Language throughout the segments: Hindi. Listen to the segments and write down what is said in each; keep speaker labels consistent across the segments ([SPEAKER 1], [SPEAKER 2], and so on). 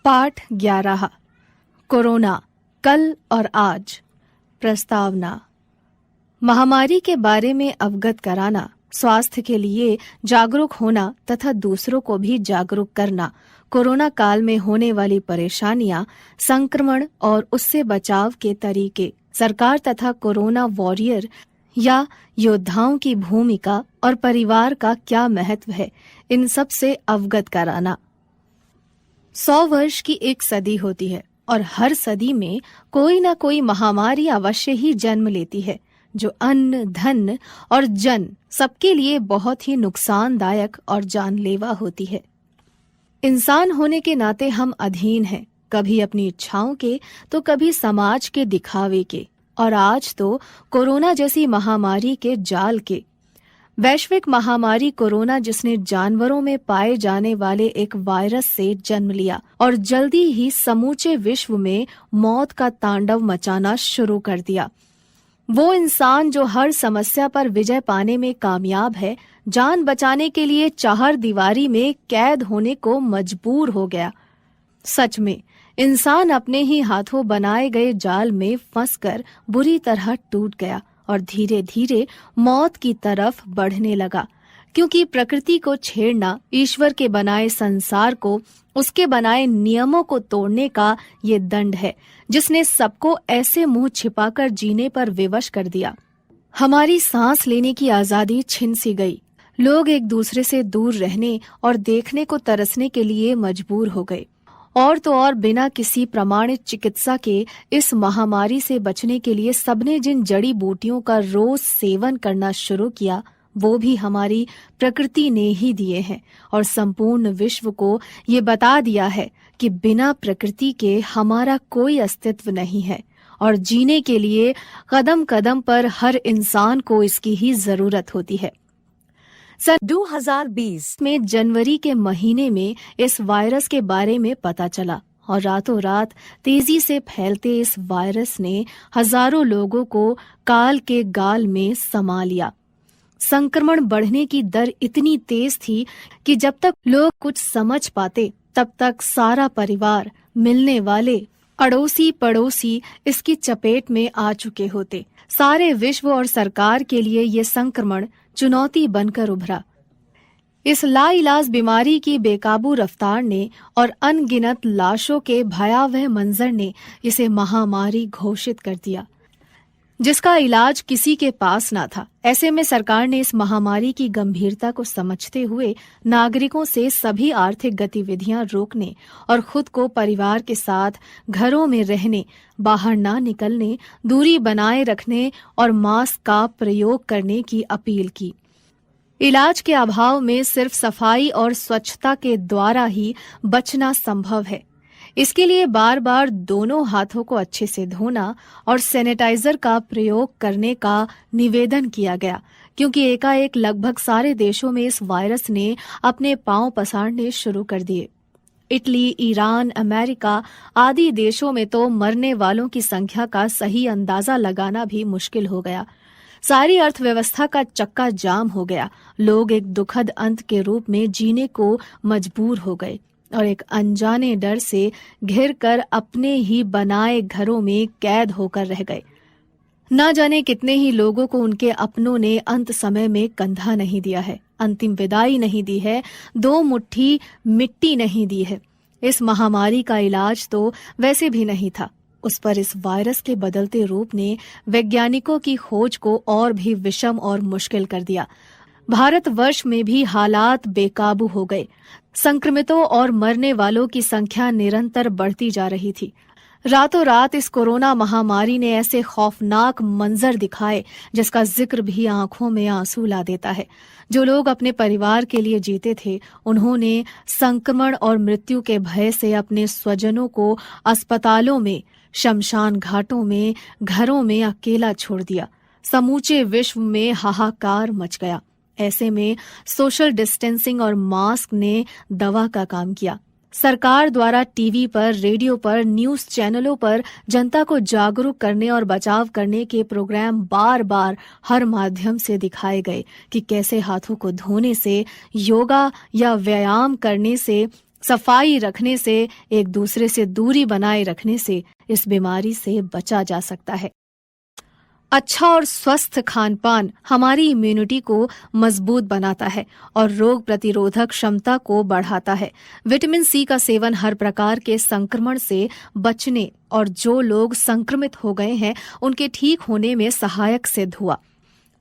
[SPEAKER 1] पाठ 11 कोरोना कल और आज। प्रस्तावना। महामारी के बारे में अवगत कराना, स्वास्थ्य के लिए जागरूक होना तथा दूसरों को भी जागरूक करना, कोरोना काल में होने वाली परेशानियां, संक्रमण और उससे बचाव के तरीके, सरकार तथा कोरोना वॉरियर या योद्धाओं की भूमिका और परिवार का क्या महत्व है, इन सब से अवगत कराना। 100 वर्ष की एक सदी होती है और हर सदी में कोई न कोई महामारी अवश्य ही जन्म लेती है, जो अन्न, धन और जन सबके लिए बहुत ही नुकसानदायक और जानलेवा होती है। इंसान होने के नाते हम अधीन हैं, कभी अपनी इच्छाओं के तो कभी समाज के दिखावे के, और आज तो कोरोना जैसी महामारी के जाल के। वैश्विक महामारी कोरोना, जिसने जानवरों में पाए जाने वाले एक वायरस से जन्म लिया और जल्दी ही समूचे विश्व में मौत का तांडव मचाना शुरू कर दिया। वो इंसान जो हर समस्या पर विजय पाने में कामयाब है, जान बचाने के लिए चार दीवारी में कैद होने को मजबूर हो गया। सच में इंसान अपने ही हाथों बनाए गए जाल में फंसकर बुरी तरह टूट गया और धीरे धीरे मौत की तरफ बढ़ने लगा, क्योंकि प्रकृति को छेड़ना ईश्वर के बनाए संसार को, उसके बनाए नियमों को तोड़ने का ये दंड है, जिसने सबको ऐसे मुंह छिपाकर जीने पर विवश कर दिया। हमारी सांस लेने की आजादी छिन सी गई। लोग एक दूसरे से दूर रहने और देखने को तरसने के लिए मजबूर हो गए। और तो और बिना किसी प्रमाणित चिकित्सा के इस महामारी से बचने के लिए सबने जिन जड़ी बूटियों का रोज सेवन करना शुरू किया, वो भी हमारी प्रकृति ने ही दिए हैं और संपूर्ण विश्व को ये बता दिया है कि बिना प्रकृति के हमारा कोई अस्तित्व नहीं है और जीने के लिए कदम कदम पर हर इंसान को इसकी ही जरूरत होती है। सन 2020 में जनवरी के महीने में इस वायरस के बारे में पता चला और रातों रात तेजी से फैलते इस वायरस ने हजारों लोगों को काल के गाल में समा लिया। संक्रमण बढ़ने की दर इतनी तेज थी कि जब तक लोग कुछ समझ पाते, तब तक सारा परिवार, मिलने वाले, अड़ोसी पड़ोसी इसकी चपेट में आ चुके होते। सारे विश्व और सरकार के लिए ये संक्रमण चुनौती बनकर उभरा। इस लाइलाज बीमारी की बेकाबू रफ्तार ने और अनगिनत लाशों के भयावह मंजर ने इसे महामारी घोषित कर दिया, जिसका इलाज किसी के पास ना था। ऐसे में सरकार ने इस महामारी की गंभीरता को समझते हुए नागरिकों से सभी आर्थिक गतिविधियां रोकने और खुद को परिवार के साथ घरों में रहने, बाहर ना निकलने, दूरी बनाए रखने और मास्क का प्रयोग करने की अपील की। इलाज के अभाव में सिर्फ सफाई और स्वच्छता के द्वारा ही बचना संभव है। इसके लिए बार बार दोनों हाथों को अच्छे से धोना और सैनिटाइजर का प्रयोग करने का निवेदन किया गया, क्योंकि एकाएक लगभग सारे देशों में इस वायरस ने अपने पांव पसारने शुरू कर दिए। इटली, ईरान, अमेरिका आदि देशों में तो मरने वालों की संख्या का सही अंदाजा लगाना भी मुश्किल हो गया। सारी अर्थव्यवस्था का चक्का जाम हो गया। लोग एक दुखद अंत के रूप में जीने को मजबूर हो गए और एक अनजाने डर से घिरकर अपने ही बनाए घरों में कैद होकर रह गए। न जाने कितने ही लोगों को उनके अपनों ने अंत समय में कंधा नहीं दिया है, अंतिम विदाई नहीं दी है, 2 मुट्ठी मिट्टी नहीं दी है। इस महामारी का इलाज तो वैसे भी नहीं था, उस पर इस वायरस के बदलते रूप ने वैज्ञानिकों की खोज को और भी विषम और मुश्किल कर दिया। भारतवर्ष में भी हालात बेकाबू हो गए। संक्रमितों और मरने वालों की संख्या निरंतर बढ़ती जा रही थी। रातों रात इस कोरोना महामारी ने ऐसे खौफनाक मंजर दिखाए जिसका जिक्र भी आंखों में आंसू ला देता है। जो लोग अपने परिवार के लिए जीते थे, उन्होंने संक्रमण और मृत्यु के भय से अपने स्वजनों को अस्पतालों में, शमशान घाटों में, घरों में अकेला छोड़ दिया। समूचे विश्व में हाहाकार मच गया। ऐसे में सोशल डिस्टेंसिंग और मास्क ने दवा का काम किया। सरकार द्वारा टीवी पर, रेडियो पर, न्यूज चैनलों पर जनता को जागरूक करने और बचाव करने के प्रोग्राम बार बार हर माध्यम से दिखाए गए कि कैसे हाथों को धोने से, योगा या व्यायाम करने से सफाई रखने से, एक दूसरे से दूरी बनाए रखने से इस बीमारी से बचा जा सकता है। अच्छा और स्वस्थ खान पान हमारी इम्यूनिटी को मजबूत बनाता है और रोग प्रतिरोधक क्षमता को बढ़ाता है। विटामिन सी का सेवन हर प्रकार के संक्रमण से बचने और जो लोग संक्रमित हो गए हैं उनके ठीक होने में सहायक सिद्ध हुआ।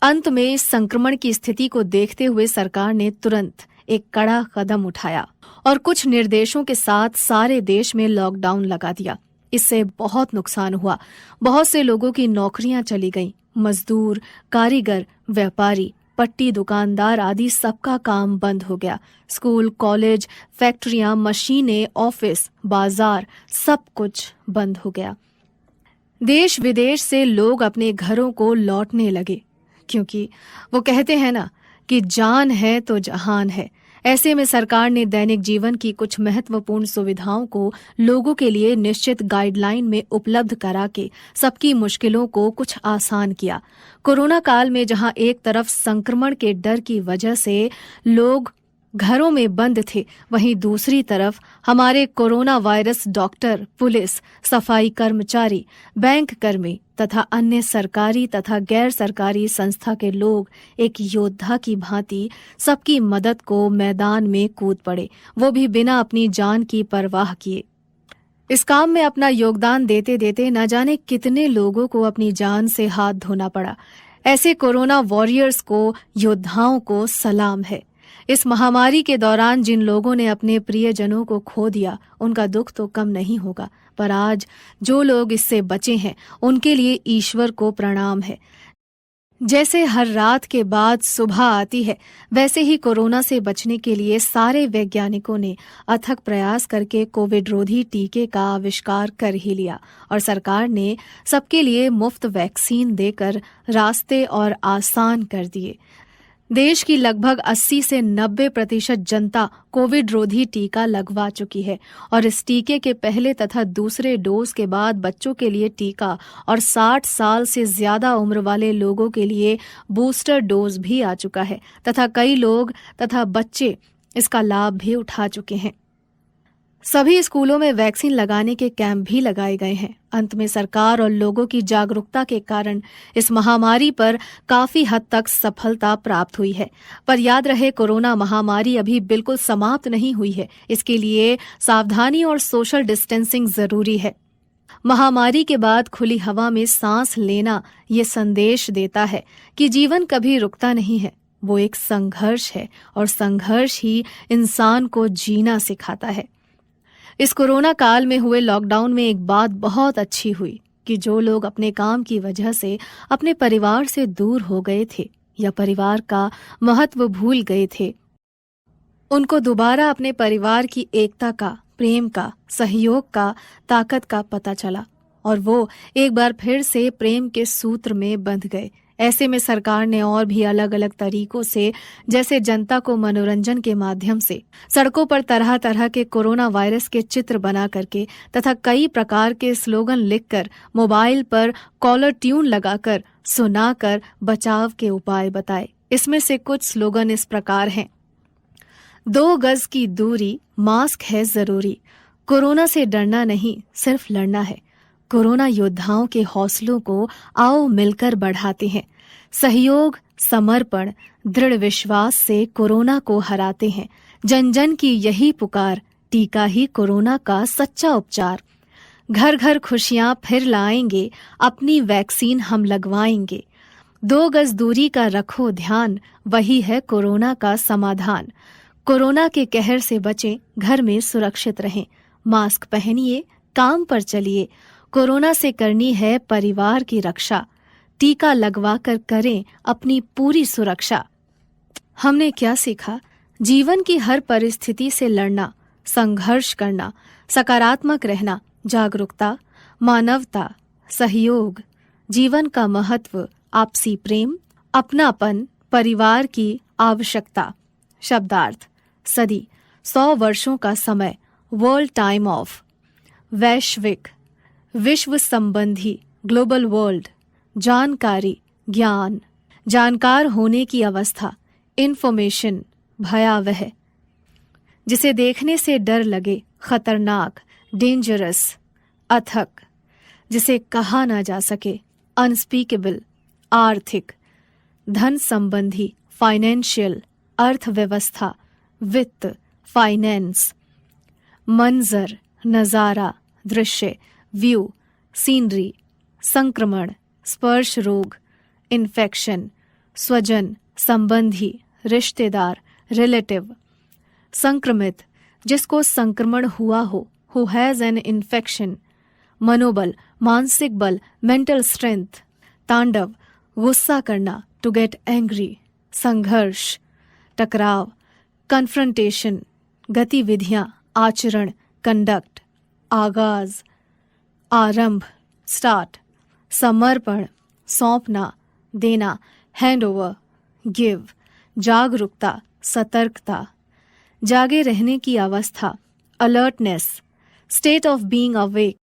[SPEAKER 1] अंत में इस संक्रमण की स्थिति को देखते हुए सरकार ने तुरंत एक कड़ा कदम उठाया और कुछ निर्देशों के साथ सारे देश में लॉकडाउन लगा दिया। इससे बहुत नुकसान हुआ। बहुत से लोगों की नौकरियां चली गईं। मजदूर, कारीगर, व्यापारी, पट्टी दुकानदार आदि सबका काम बंद हो गया। स्कूल, कॉलेज, फैक्ट्रियां, मशीनें, ऑफिस, बाजार सब कुछ बंद हो गया। देश विदेश से लोग अपने घरों को लौटने लगे, क्योंकि वो कहते हैं ना कि जान है तो जहान है। ऐसे में सरकार ने दैनिक जीवन की कुछ महत्वपूर्ण सुविधाओं को लोगों के लिए निश्चित गाइडलाइन में उपलब्ध करा के सबकी मुश्किलों को कुछ आसान किया। कोरोना काल में जहां एक तरफ संक्रमण के डर की वजह से लोग घरों में बंद थे, वहीं दूसरी तरफ हमारे कोरोना वायरस डॉक्टर, पुलिस, सफाई कर्मचारी, बैंक कर्मी तथा अन्य सरकारी तथा गैर सरकारी संस्था के लोग एक योद्धा की भांति सबकी मदद को मैदान में कूद पड़े, वो भी बिना अपनी जान की परवाह किए। इस काम में अपना योगदान देते देते न जाने कितने लोगों को अपनी जान से हाथ धोना पड़ा। ऐसे कोरोना वॉरियर्स को, योद्धाओं को सलाम है। इस महामारी के दौरान जिन लोगों ने अपने प्रियजनों को खो दिया, उनका दुख तो कम नहीं होगा, पर आज जो लोग इससे बचे हैं उनके लिए ईश्वर को प्रणाम है। जैसे हर रात के बाद सुबह आती है, वैसे ही कोरोना से बचने के लिए सारे वैज्ञानिकों ने अथक प्रयास करके कोविड रोधी टीके का आविष्कार कर ही लिया और सरकार ने सबके लिए मुफ्त वैक्सीन देकर रास्ते और आसान कर दिए। देश की लगभग 80 से 90% जनता कोविड रोधी टीका लगवा चुकी है और इस टीके के पहले तथा दूसरे डोज के बाद बच्चों के लिए टीका और 60 साल से ज्यादा उम्र वाले लोगों के लिए बूस्टर डोज भी आ चुका है तथा कई लोग तथा बच्चे इसका लाभ भी उठा चुके हैं। सभी स्कूलों में वैक्सीन लगाने के कैंप भी लगाए गए हैं। अंत में सरकार और लोगों की जागरूकता के कारण इस महामारी पर काफी हद तक सफलता प्राप्त हुई है। पर याद रहे, कोरोना महामारी अभी बिल्कुल समाप्त नहीं हुई है। इसके लिए सावधानी और सोशल डिस्टेंसिंग जरूरी है। महामारी के बाद खुली हवा में सांस लेना ये संदेश देता है कि जीवन कभी रुकता नहीं है, वो एक संघर्ष है और संघर्ष ही इंसान को जीना सिखाता है। इस कोरोना काल में हुए लॉकडाउन में एक बात बहुत अच्छी हुई कि जो लोग अपने काम की वजह से अपने परिवार से दूर हो गए थे या परिवार का महत्व भूल गए थे, उनको दोबारा अपने परिवार की एकता का, प्रेम का, सहयोग का, ताकत का पता चला और वो एक बार फिर से प्रेम के सूत्र में बंध गए। ऐसे में सरकार ने और भी अलग अलग तरीकों से, जैसे जनता को मनोरंजन के माध्यम से, सड़कों पर तरह तरह के कोरोना वायरस के चित्र बना करके तथा कई प्रकार के स्लोगन लिखकर, मोबाइल पर कॉलर ट्यून लगाकर, सुनाकर बचाव के उपाय बताए। इसमें से कुछ स्लोगन इस प्रकार हैं: 2 गज की दूरी, मास्क है जरूरी, कोरोना से डरना नहीं सिर्फ लड़ना है, कोरोना योद्धाओं के हौसलों को आओ मिलकर बढ़ाते हैं, सहयोग, समर्पण, दृढ़ विश्वास से कोरोना को हराते हैं, जन जन की यही पुकार, टीका ही कोरोना का सच्चा उपचार, घर घर खुशियां फिर लाएंगे, अपनी वैक्सीन हम लगवाएंगे, 2 गज दूरी का रखो ध्यान, वही है कोरोना का समाधान, कोरोना के कहर से बचें, घर में सुरक्षित रहें, मास्क पहनिए, काम पर चलिए, कोरोना से करनी है परिवार की रक्षा, टीका लगवा कर करें अपनी पूरी सुरक्षा। हमने क्या सीखा? जीवन की हर परिस्थिति से लड़ना, संघर्ष करना, सकारात्मक रहना, जागरूकता, मानवता, सहयोग, जीवन का महत्व, आपसी प्रेम, अपनापन, परिवार की आवश्यकता। शब्दार्थ: सदी, 100 वर्षों का समय, वर्ल्ड टाइम ऑफ, वैश्विक, विश्व संबंधी, ग्लोबल वर्ल्ड, जानकारी, ज्ञान, जानकार होने की अवस्था, इंफॉर्मेशन, भयावह, जिसे देखने से डर लगे, खतरनाक, डेंजरस, अथक, जिसे कहा ना जा सके, अनस्पीकेबल, आर्थिक, धन संबंधी, फाइनेंशियल, अर्थव्यवस्था, वित्त, फाइनेंस, मंजर, नजारा, दृश्य, व्यू, सीनरी, संक्रमण, स्पर्श रोग, इन्फेक्शन, स्वजन, संबंधी, रिश्तेदार, रिलेटिव, संक्रमित, जिसको संक्रमण हुआ हो, हु हैज एन इन्फेक्शन, मनोबल, मानसिक बल, मेंटल स्ट्रेंथ, तांडव, गुस्सा करना, टू गेट एंग्री, संघर्ष, टकराव, कन्फ्रंटेशन, गतिविधियां, आचरण, कंडक्ट, आगाज, आरंभ, स्टार्ट, समर्पण, सौंपना, देना, हैंडओवर, गिव, जागरूकता, सतर्कता, जागे रहने की अवस्था, alertness, state of being awake,